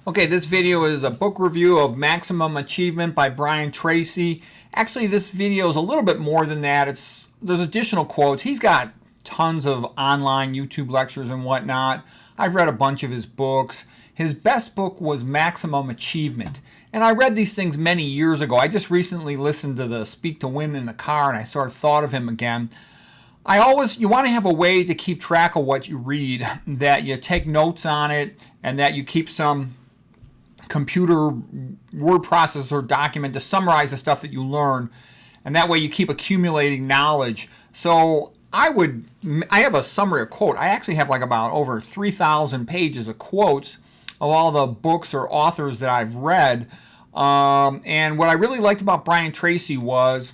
Okay, this video is a book review of Maximum Achievement by Brian Tracy. Actually, this video is a little bit more than that. There's additional quotes. He's got tons of online YouTube lectures and whatnot. I've read a bunch of his books. His best book was Maximum Achievement. And I read these things many years ago. I just recently listened to the Speak to Win in the car and I sort of thought of him again. You want to have a way to keep track of what you read, that you take notes on it and that you keep some computer word processor document to summarize the stuff that you learn, and that way you keep accumulating knowledge. So I have a summary of quote. I actually have like about over 3,000 pages of quotes of all the books or authors that I've read. And what I really liked about Brian Tracy was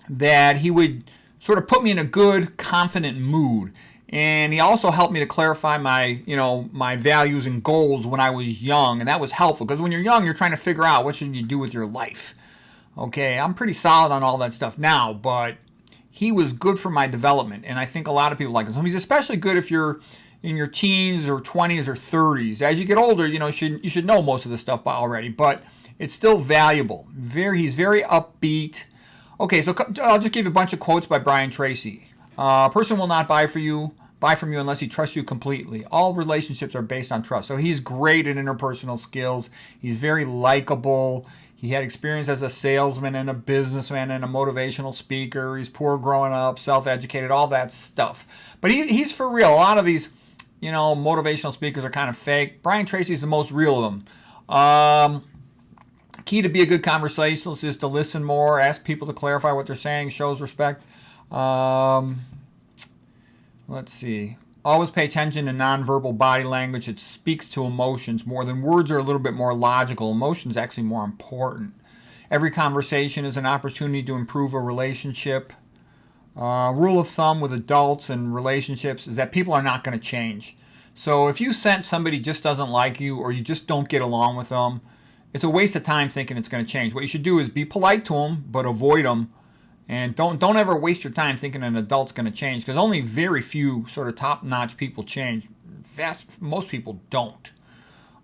that he would sort of put me in a good, confident mood. And he also helped me to clarify my values and goals when I was young, and that was helpful because when you're young, you're trying to figure out what should you do with your life. Okay, I'm pretty solid on all that stuff now, but he was good for my development, and I think a lot of people like him. So he's especially good if you're in your teens or 20s or 30s. As you get older, you should know most of the stuff by already, but it's still valuable. He's very upbeat. Okay, so I'll just give you a bunch of quotes by Brian Tracy. A person will not buy from you unless he trusts you completely. All relationships are based on trust. So he's great at interpersonal skills. He's very likable. He had experience as a salesman and a businessman and a motivational speaker. He's poor growing up, self-educated, all that stuff. But he's for real. A lot of these, motivational speakers are kind of fake. Brian Tracy's the most real of them. Key to be a good conversationalist is to listen more, ask people to clarify what they're saying, shows respect. Let's see. Always pay attention to nonverbal body language. It speaks to emotions more than words are a little bit more logical. Emotions actually more important. Every conversation is an opportunity to improve a relationship. Rule of thumb with adults and relationships is that people are not going to change. So if you sense somebody just doesn't like you or you just don't get along with them, it's a waste of time thinking it's going to change. What you should do is be polite to them, but avoid them. And don't ever waste your time thinking an adult's going to change, because only very few sort of top-notch people change. Most people don't.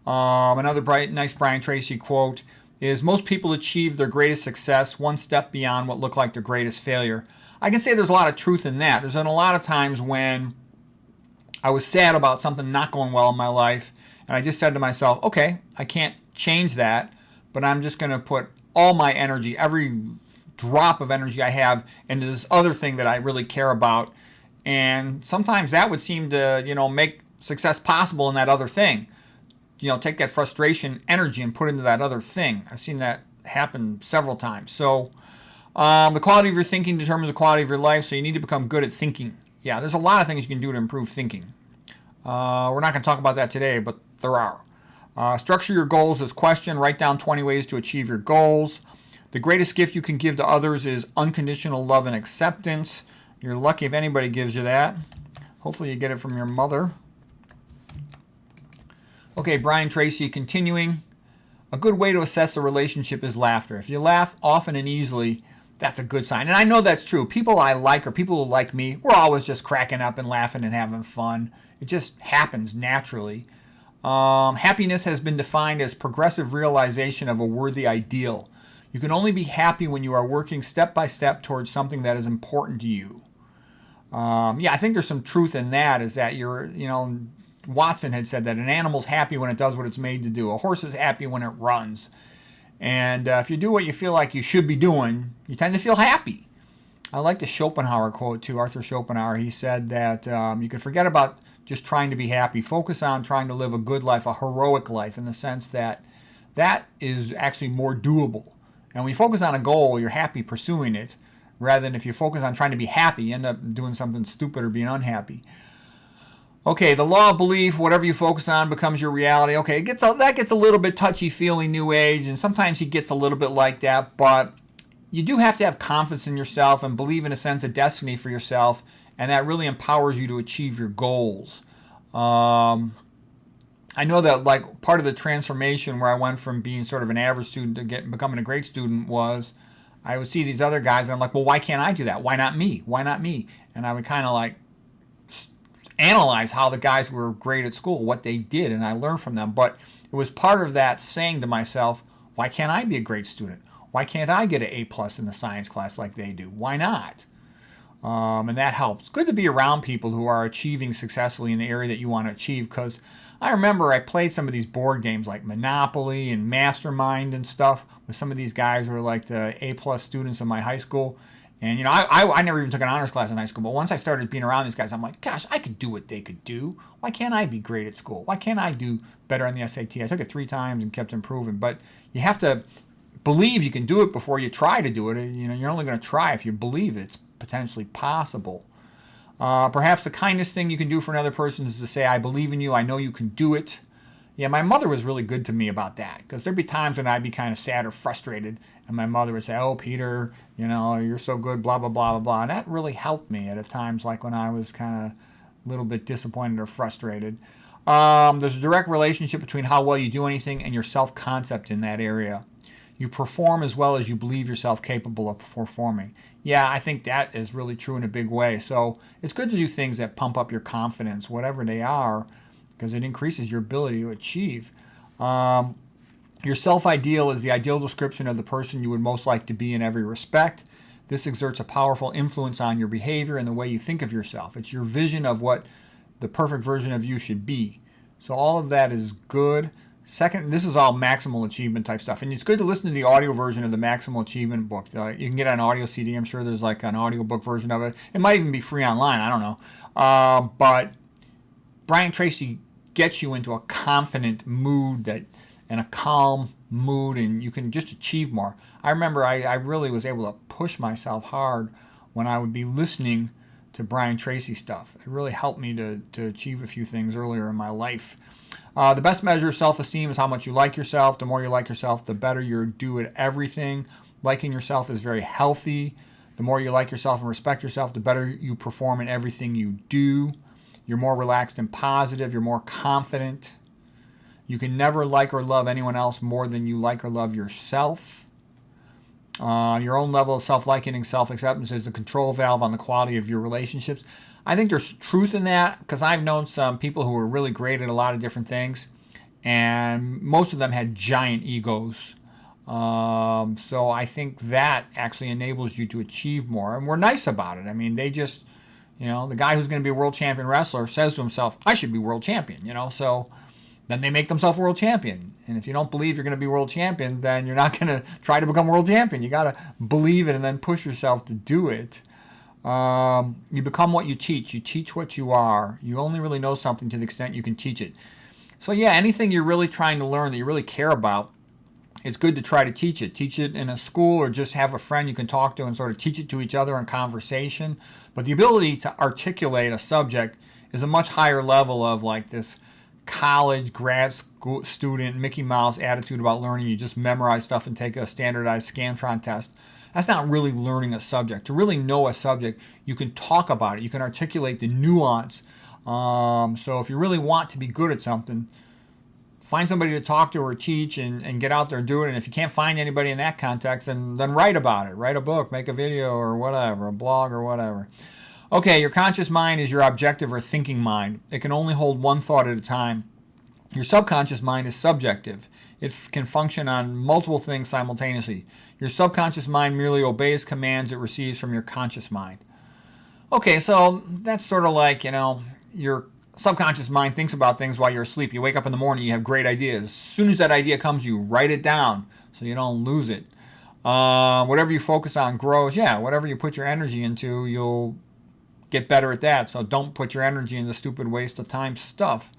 Another nice Brian Tracy quote is, most people achieve their greatest success one step beyond what looked like their greatest failure. I can say there's a lot of truth in that. There's been a lot of times when I was sad about something not going well in my life, and I just said to myself, okay, I can't change that, but I'm just going to put all my energy, every drop of energy I have, into this other thing that I really care about. And sometimes that would seem to, make success possible in that other thing. Take that frustration energy and put it into that other thing. I've seen that happen several times. So the quality of your thinking determines the quality of your life, so you need to become good at thinking. Yeah, there's a lot of things you can do to improve thinking. We're not going to talk about that today, but there are. Structure your goals as question. Write down 20 ways to achieve your goals. The greatest gift you can give to others is unconditional love and acceptance. You're lucky if anybody gives you that. Hopefully you get it from your mother. Okay, Brian Tracy continuing. A good way to assess a relationship is laughter. If you laugh often and easily, that's a good sign. And I know that's true. People I like, or people who like me, we're always just cracking up and laughing and having fun. It just happens naturally. Happiness has been defined as progressive realization of a worthy ideal. You can only be happy when you are working step by step towards something that is important to you. I think there's some truth in that, is that Watson had said that an animal's happy when it does what it's made to do. A horse is happy when it runs. And if you do what you feel like you should be doing, you tend to feel happy. I like the Schopenhauer quote too, Arthur Schopenhauer. He said that you can forget about just trying to be happy. Focus on trying to live a good life, a heroic life, in the sense that that is actually more doable. And when you focus on a goal, you're happy pursuing it, rather than if you focus on trying to be happy, you end up doing something stupid or being unhappy. Okay, the law of belief, whatever you focus on becomes your reality. Okay, that gets a little bit touchy-feely new age, and sometimes he gets a little bit like that, but you do have to have confidence in yourself and believe in a sense of destiny for yourself, and that really empowers you to achieve your goals. I know that like part of the transformation where I went from being sort of an average student to becoming a great student was I would see these other guys and I'm like, well, why can't I do that? Why not me? Why not me? And I would kind of like analyze how the guys who were great at school, what they did, and I learned from them. But it was part of that saying to myself, why can't I be a great student? Why can't I get an A+ in the science class like they do? Why not? And that helps. It's good to be around people who are achieving successfully in the area that you want to achieve, because I remember I played some of these board games like Monopoly and Mastermind and stuff with some of these guys who were like the A+ students in my high school. And, you know, I never even took an honors class in high school, but once I started being around these guys, I'm like, gosh, I could do what they could do. Why can't I be great at school? Why can't I do better on the SAT? I took it 3 times and kept improving. But you have to believe you can do it before you try to do it. You know, you're only going to try if you believe it's potentially possible. Perhaps the kindest thing you can do for another person is to say, I believe in you, I know you can do it. Yeah, my mother was really good to me about that, because there'd be times when I'd be kind of sad or frustrated, and my mother would say, oh, Peter, you know, you're so good, blah, blah, blah, blah, blah. And that really helped me at times like when I was kind of a little bit disappointed or frustrated. There's a direct relationship between how well you do anything and your self-concept in that area. You perform as well as you believe yourself capable of performing. Yeah, I think that is really true in a big way. So it's good to do things that pump up your confidence, whatever they are, because it increases your ability to achieve. Your self-ideal is the ideal description of the person you would most like to be in every respect. This exerts a powerful influence on your behavior and the way you think of yourself. It's your vision of what the perfect version of you should be. So all of that is good. Second, this is all maximal achievement type stuff. And it's good to listen to the audio version of the Maximal Achievement book. You can get an audio CD. I'm sure there's like an audio book version of it. It might even be free online. I don't know. But Brian Tracy gets you into a confident mood and a calm mood, and you can just achieve more. I remember I really was able to push myself hard when I would be listening to Brian Tracy stuff. It really helped me to achieve a few things earlier in my life. The best measure of self-esteem is how much you like yourself. The more you like yourself, the better you do at everything. Liking yourself is very healthy. The more you like yourself and respect yourself, the better you perform in everything you do. You're more relaxed and positive. You're more confident. You can never like or love anyone else more than you like or love yourself. Your own level of self-liking and self-acceptance is the control valve on the quality of your relationships. I think there's truth in that, because I've known some people who were really great at a lot of different things, and most of them had giant egos. So I think that actually enables you to achieve more, and we're nice about it. I mean, they just, you know, the guy who's going to be a world champion wrestler says to himself, I should be world champion, you know, so then they make themselves world champion. And if you don't believe you're going to be world champion, then you're not going to try to become world champion. You got to believe it and then push yourself to do it. You become what you teach. You teach what you are. You only really know something to the extent you can teach it. So yeah, anything you're really trying to learn that you really care about, it's good to try to teach it. Teach it in a school, or just have a friend you can talk to and sort of teach it to each other in conversation. But the ability to articulate a subject is a much higher level of like this college, grad school student, Mickey Mouse attitude about learning. You just memorize stuff and take a standardized Scantron test. That's not really learning a subject. To really know a subject, you can talk about it. You can articulate the nuance. So if you really want to be good at something, find somebody to talk to or teach and get out there and do it. And if you can't find anybody in that context, then write about it. Write a book, make a video or whatever, a blog or whatever. Okay, your conscious mind is your objective or thinking mind. It can only hold one thought at a time. Your subconscious mind is subjective. It can function on multiple things simultaneously. Your subconscious mind merely obeys commands it receives from your conscious mind. Okay, so that's sort of like, you know, your subconscious mind thinks about things while you're asleep. You wake up in the morning, you have great ideas. As soon as that idea comes, you write it down so you don't lose it. Whatever you focus on grows. Yeah, whatever you put your energy into, you'll get better at that. So don't put your energy into stupid waste of time stuff.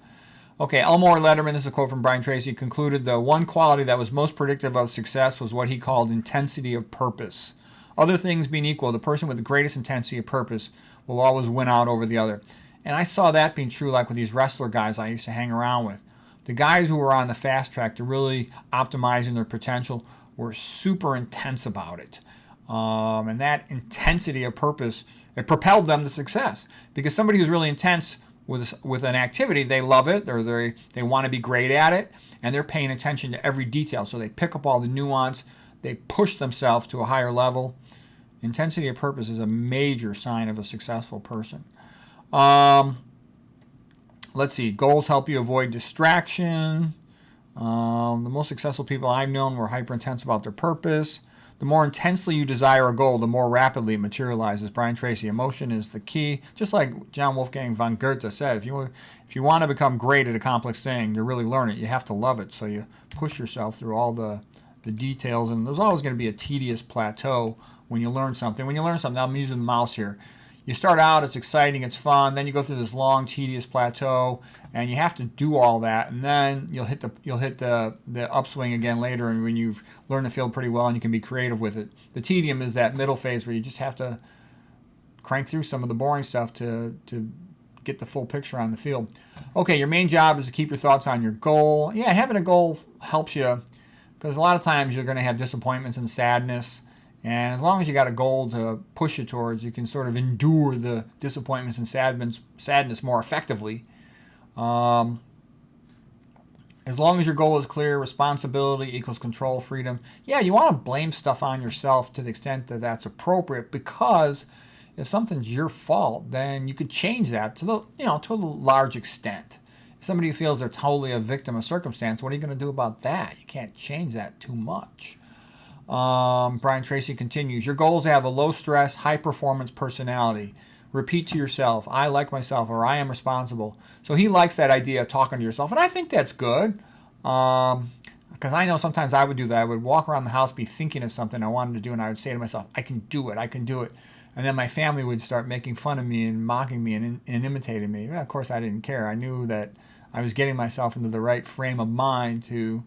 Okay, Elmore Letterman, this is a quote from Brian Tracy, concluded the one quality that was most predictive of success was what he called intensity of purpose. Other things being equal, the person with the greatest intensity of purpose will always win out over the other. And I saw that being true like with these wrestler guys I used to hang around with. The guys who were on the fast track to really optimizing their potential were super intense about it. And that intensity of purpose, it propelled them to success. Because somebody who's really intense with an activity, they love it, or they want to be great at it, and they're paying attention to every detail. So they pick up all the nuance, they push themselves to a higher level. Intensity of purpose is a major sign of a successful person. Let's see, goals help you avoid distraction. The most successful people I've known were hyper intense about their purpose. The more intensely you desire a goal, the more rapidly it materializes. Brian Tracy, emotion is the key. Just like John Wolfgang von Goethe said, if you want to become great at a complex thing, you really learn it. You have to love it. So you push yourself through all the details. And there's always going to be a tedious plateau when you learn something. When you learn something, I'm using the mouse here. You start out, it's exciting, it's fun. Then you go through this long, tedious plateau, and you have to do all that. And then you'll hit the upswing again later, and when you've learned the field pretty well and you can be creative with it. The tedium is that middle phase where you just have to crank through some of the boring stuff to get the full picture on the field. Okay, your main job is to keep your thoughts on your goal. Yeah, having a goal helps you because a lot of times you're going to have disappointments and sadness. And as long as you got a goal to push you towards, you can sort of endure the disappointments and sadness more effectively. As long as your goal is clear, responsibility equals control, freedom. Yeah, you want to blame stuff on yourself to the extent that that's appropriate, because if something's your fault, then you could change that to a large extent. If somebody feels they're totally a victim of circumstance, what are you going to do about that? You can't change that too much. Brian Tracy continues, your goal is to have a low stress, high performance personality. Repeat to yourself, I like myself, or I am responsible. So he likes that idea of talking to yourself, and I think that's good. Because I know sometimes I would do that. I would walk around the house, be thinking of something I wanted to do, and I would say to myself, I can do it, I can do it. And then my family would start making fun of me and mocking me and imitating me. Well, of course, I didn't care. I knew that I was getting myself into the right frame of mind to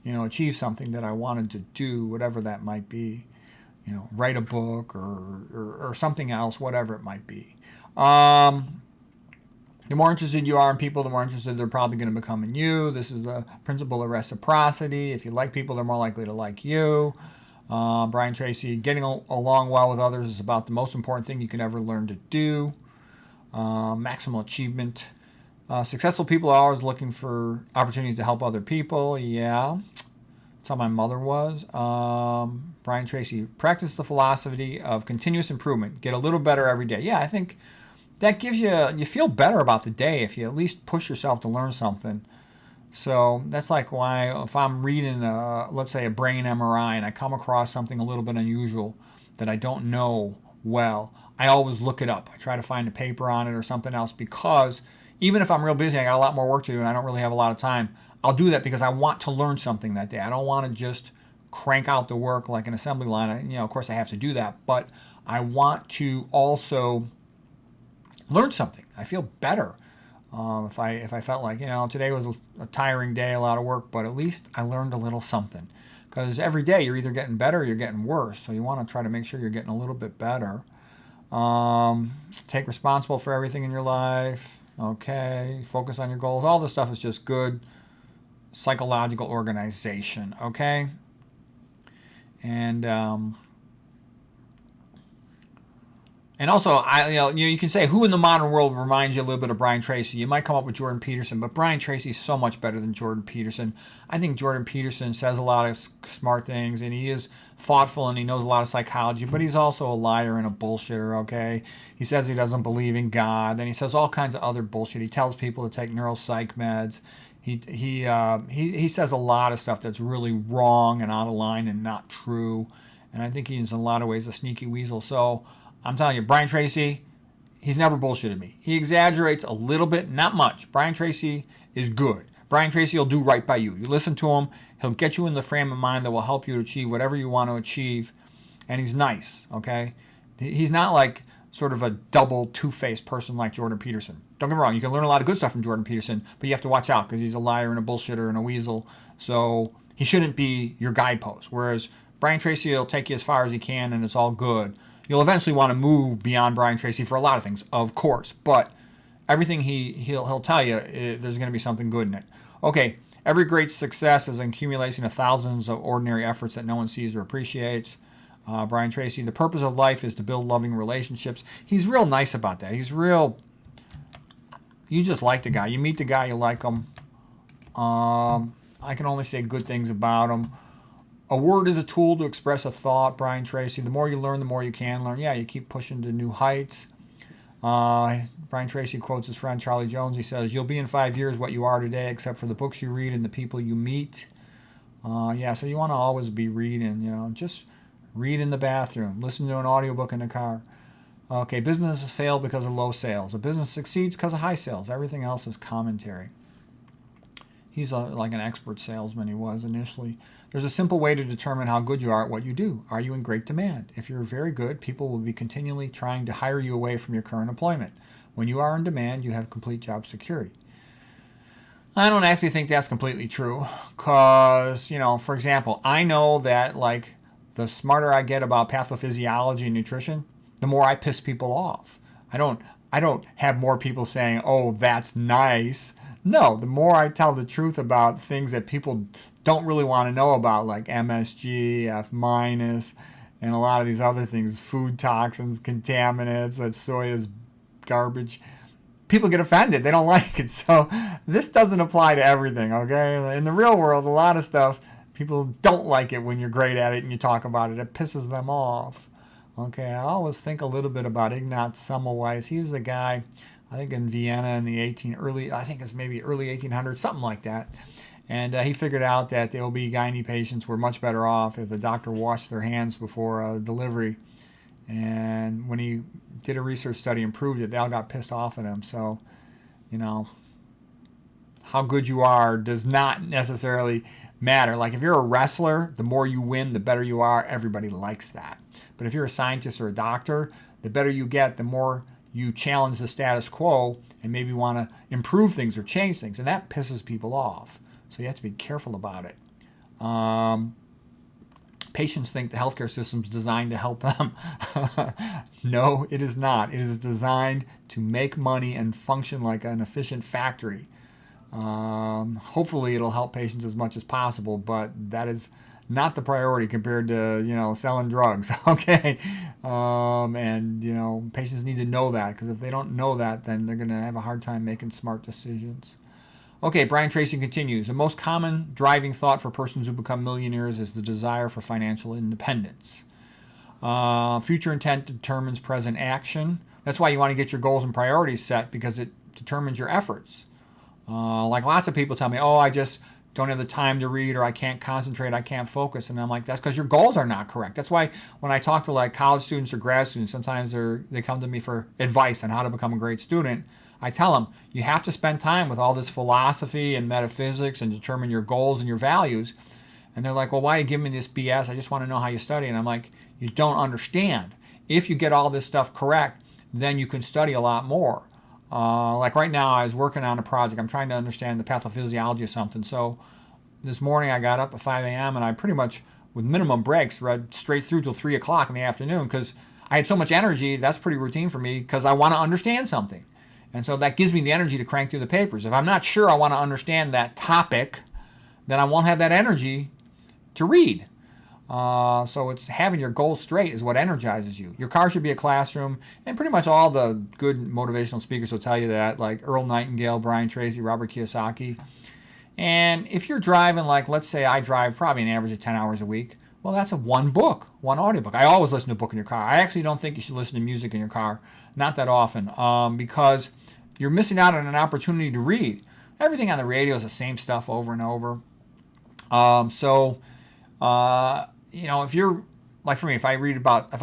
achieve something that I wanted to do, whatever that might be. Write a book or something else, whatever it might be. The more interested you are in people, the more interested they're probably going to become in you. This is the principle of reciprocity. If you like people, they're more likely to like you. Brian Tracy, getting along well with others is about the most important thing you can ever learn to do. Maximal achievement. Successful people are always looking for opportunities to help other people. Yeah, that's how my mother was. Brian Tracy, practice the philosophy of continuous improvement. Get a little better every day. Yeah, I think that gives you feel better about the day if you at least push yourself to learn something. So that's like why if I'm reading, let's say, a brain MRI and I come across something a little bit unusual that I don't know well, I always look it up. I try to find a paper on it or something else, because even if I'm real busy, I got a lot more work to do and I don't really have a lot of time, I'll do that because I want to learn something that day. I don't want to just crank out the work like an assembly line. Of course I have to do that, but I want to also learn something. I feel better. If I felt like, today was a tiring day, a lot of work, but at least I learned a little something. Because every day you're either getting better or you're getting worse. So you want to try to make sure you're getting a little bit better. Take responsible for everything in your life. Okay. Focus on your goals. All this stuff is just good psychological organization. Okay. And also, you can say who in the modern world reminds you a little bit of Brian Tracy. You might come up with Jordan Peterson, but Brian Tracy is so much better than Jordan Peterson. I think Jordan Peterson says a lot of smart things, and he is thoughtful, and he knows a lot of psychology, but he's also a liar and a bullshitter, okay? He says he doesn't believe in God, then he says all kinds of other bullshit. He tells people to take neuropsych meds. He says a lot of stuff that's really wrong and out of line and not true, and I think he's in a lot of ways a sneaky weasel. So I'm telling you, Brian Tracy, he's never bullshitted me. He exaggerates a little bit, not much. Brian Tracy is good. Brian Tracy will do right by you. You listen to him, he'll get you in the frame of mind that will help you to achieve whatever you want to achieve. And he's nice, okay? He's not like sort of a double, two-faced person like Jordan Peterson. Don't get me wrong, you can learn a lot of good stuff from Jordan Peterson, but you have to watch out because he's a liar and a bullshitter and a weasel. So he shouldn't be your guidepost. Whereas Brian Tracy will take you as far as he can, and it's all good. You'll eventually want to move beyond Brian Tracy for a lot of things, of course, but everything he'll tell you, there's going to be something good in it. Okay, every great success is an accumulation of thousands of ordinary efforts that no one sees or appreciates. Brian Tracy, the purpose of life is to build loving relationships. He's real nice about that. You just like the guy. You meet the guy, you like him. I can only say good things about him. A word is a tool to express a thought, Brian Tracy. The more you learn, the more you can learn. Yeah, you keep pushing to new heights. Brian Tracy quotes his friend Charlie Jones. He says, "You'll be in 5 years what you are today, except for the books you read and the people you meet." Yeah, so you want to always be reading, just read in the bathroom, listen to an audiobook in the car. Okay, businesses fail because of low sales. A business succeeds because of high sales. Everything else is commentary. He's like an expert salesman, he was initially. There's a simple way to determine how good you are at what you do. Are you in great demand? If you're very good, people will be continually trying to hire you away from your current employment. When you are in demand, you have complete job security. I don't actually think that's completely true because, for example, I know that like the smarter I get about pathophysiology and nutrition, the more I piss people off. I don't have more people saying, "Oh, that's nice." No, the more I tell the truth about things that people don't really want to know about, like MSG, F minus, and a lot of these other things, food toxins, contaminants, that soy is garbage. People get offended. They don't like it. So this doesn't apply to everything, okay? In the real world, a lot of stuff, people don't like it when you're great at it and you talk about it. It pisses them off. Okay, I always think a little bit about Ignaz Semmelweis. He was the guy, I think in Vienna in the early 1800s, something like that. And he figured out that the OB-GYN patients were much better off if the doctor washed their hands before delivery. And when he did a research study and proved it, they all got pissed off at him. So, how good you are does not necessarily matter. Like if you're a wrestler, the more you win, the better you are. Everybody likes that. But if you're a scientist or a doctor, the better you get, the more you challenge the status quo and maybe want to improve things or change things. And that pisses people off. So you have to be careful about it. Patients think the healthcare system is designed to help them. No, it is not. It is designed to make money and function like an efficient factory. Hopefully it'll help patients as much as possible, but that is not the priority compared to, selling drugs. Okay. And patients need to know that, because if they don't know that, then they're going to have a hard time making smart decisions. Okay, Brian Tracy continues. The most common driving thought for persons who become millionaires is the desire for financial independence. Future intent determines present action. That's why you want to get your goals and priorities set, because it determines your efforts. Like lots of people tell me, "Oh, I just don't have the time to read, or I can't concentrate, I can't focus." And I'm like, that's because your goals are not correct. That's why when I talk to like college students or grad students, sometimes they come to me for advice on how to become a great student. I tell them, you have to spend time with all this philosophy and metaphysics and determine your goals and your values. And they're like, "Well, why are you giving me this BS? I just want to know how you study." And I'm like, you don't understand. If you get all this stuff correct, then you can study a lot more. Like right now, I was working on a project. I'm trying to understand the pathophysiology of something. So this morning I got up at 5 a.m. and I pretty much, with minimum breaks, read straight through till 3 o'clock in the afternoon, because I had so much energy. That's pretty routine for me, because I want to understand something. And so that gives me the energy to crank through the papers. If I'm not sure I want to understand that topic, then I won't have that energy to read. So it's having your goals straight is what energizes you. Your car should be a classroom, and pretty much all the good motivational speakers will tell you that, like Earl Nightingale, Brian Tracy, Robert Kiyosaki. And if you're driving, like let's say I drive probably an average of 10 hours a week, well, that's one book, one audiobook. I always listen to a book in your car. I actually don't think you should listen to music in your car, not that often, because you're missing out on an opportunity to read. Everything on the radio is the same stuff over and over. If you're, like for me, if I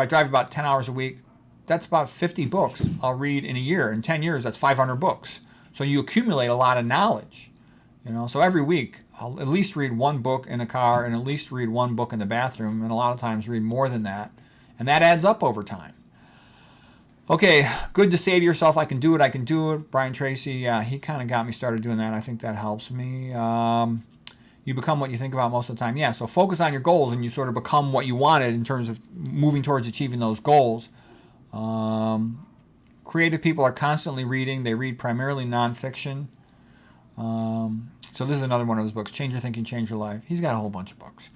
drive about 10 hours a week, that's about 50 books I'll read in a year. In 10 years, that's 500 books. So you accumulate a lot of knowledge. So every week, I'll at least read one book in the car and at least read one book in the bathroom, and a lot of times read more than that. And that adds up over time. Okay, good to say to yourself, I can do it. Brian Tracy, he kind of got me started doing that. I think that helps me. You become what you think about most of the time. Yeah, so focus on your goals and you sort of become what you wanted in terms of moving towards achieving those goals. Creative people are constantly reading. They read primarily nonfiction. So this is another one of his books, Change Your Thinking, Change Your Life. He's got a whole bunch of books.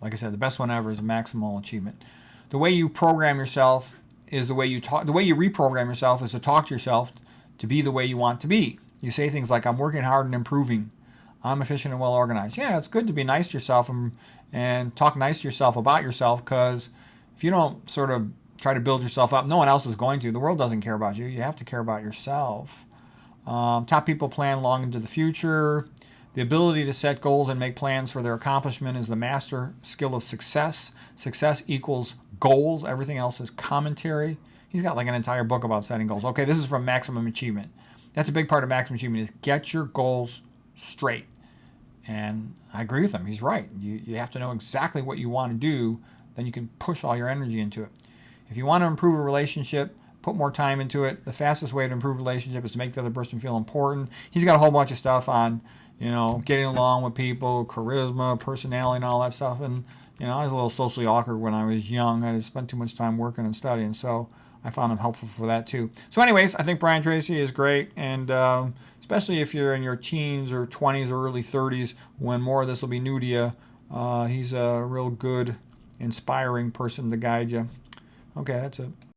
Like I said, the best one ever is Maximal Achievement. The way you program yourself is the way you talk. The way you reprogram yourself is to talk to yourself to be the way you want to be. You say things like, "I'm working hard and improving. I'm efficient and well organized." Yeah, it's good to be nice to yourself and talk nice to yourself about yourself, because if you don't sort of try to build yourself up. No one else is going to. The world doesn't care about you. You have to care about yourself. Top people plan long into the future. The ability to set goals and make plans for their accomplishment is the master skill of success. Success equals goals. Everything else is commentary. He's got like an entire book about setting goals. Okay, this is from Maximum Achievement. That's a big part of Maximum Achievement is get your goals straight. And I agree with him. He's right. You have to know exactly what you want to do. Then you can push all your energy into it. If you want to improve a relationship, put more time into it. The fastest way to improve a relationship is to make the other person feel important. He's got a whole bunch of stuff on, getting along with people, charisma, personality, and all that stuff. And, I was a little socially awkward when I was young. I just spent too much time working and studying. So I found him helpful for that too. So anyways, I think Brian Tracy is great. And especially if you're in your teens or 20s or early 30s, when more of this will be new to you, he's a real good, inspiring person to guide you. Okay, that's it.